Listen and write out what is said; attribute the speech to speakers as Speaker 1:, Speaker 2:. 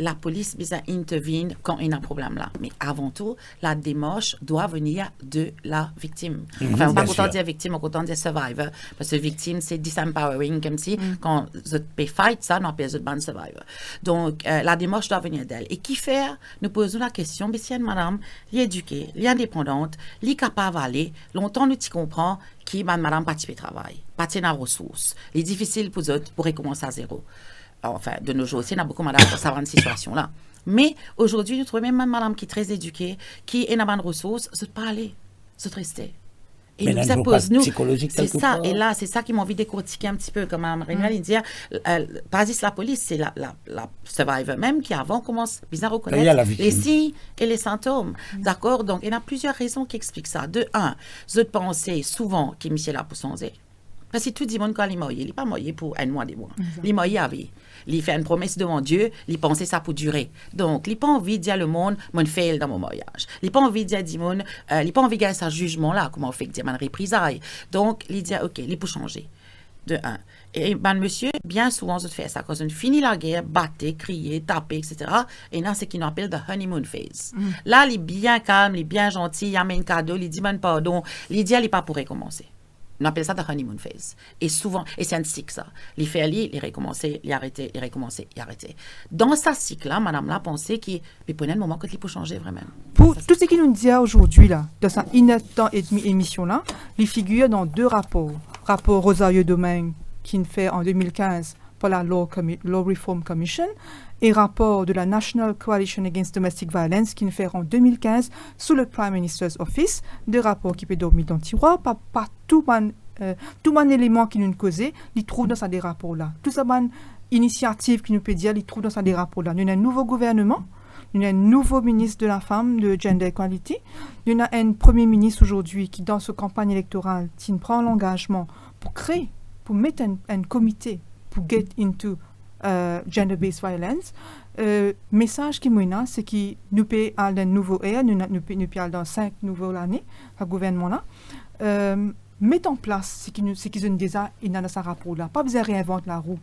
Speaker 1: la police besoin intervient quand il y a un problème là. Mais avant tout, la démarche doit venir de la victime. Enfin, on ne peut pas dire victime, on peut dire survivor. Parce que victime, c'est disempowering, comme si quand vous peux fight ça, on appelle ça ban survivor. Donc, la démarche doit venir d'elle. Et qui fait? Nous posons la question, mais si une madame, l'éduquée, l'indépendante, capable d'aller, longtemps nous comprend qui madame pas de travail, pas de ressources. Il est difficile pour eux pour recommencer à zéro. Enfin, de nos jours aussi, il y a beaucoup de madame pour savoir une situation-là. Mais aujourd'hui, nous trouvons même une madame qui est très éduquée, qui est dans de ressources, c'est de pas aller, c'est de rester. Et
Speaker 2: mais
Speaker 1: nous impose, nous,
Speaker 2: c'est
Speaker 1: ça. Et là, c'est ça qui m'a envie de décortiquer un petit peu, comme Mme Rénal, il dit, pas juste la police, c'est la survivor même qui avant commence à reconnaître les signes et les symptômes. D'accord? Donc, il y a plusieurs raisons qui expliquent ça. De un, je pense souvent qu'il est là pour changer. Parce que tout le monde, quand il est mort, il n'est pas mort pour un mois, des mois. Il est mort à vie. Il fait une promesse devant Dieu, il pensait ça pour durer. Donc, il n'a pas envie de dire le monde, mon fail dans mon mariage. Il n'a pas envie de dire, il n'a pas envie de gagner ce jugement-là, comment on fait, dire, une représailles. Donc, il dit, OK, il peut changer. De un. Et monsieur, bien souvent, je fais ça. Quand on finit la guerre, battre, crier, taper, etc. Et là, c'est ce qu'on appelle the honeymoon phase. Là, il est bien calme, il est bien gentil, il amène un cadeau, il dit, pardon, il dit, il n'est pas pour recommencer. On appelle ça the honeymoon phase. Et souvent, et c'est un cycle, ça. Il fait aller, il recommence, il arrête, il recommence, il arrête. Dans ce cycle-là, madame l'a pensé qu'il peut y un moment qu'il peut changer vraiment.
Speaker 3: Pour tout ce qu'il nous dit aujourd'hui, là, dans sa temps et demi émission-là, il figure dans 2 rapports. Rapport Rosario Domingue, qui fait en 2015 pour la Law Reform Commission, et rapport de la National Coalition Against Domestic Violence, qui fait en 2015 sous le Prime Minister's Office, 2 rapports qui peuvent dormir dans le tiroir, pas tout un élément qui nous causait, il trouve dans ces rapports-là. Tout ça, une initiative qui nous peut dire, il trouve dans ces rapports-là. Nous avons un nouveau gouvernement, nous avons un nouveau ministre de la femme, de Gender Equality, nous avons un premier ministre aujourd'hui qui, dans sa campagne électorale, prend l'engagement pour mettre un comité pour get into gender-based violence. Message qui m'a c'est que nous pouvons aller dans un nouveau ère, nous pouvons aller dans 5 nouvelles années, le gouvernement-là. Mettre en place ce qu'ils ont déjà dans ce rapport-là. Pas besoin de réinventer la roue.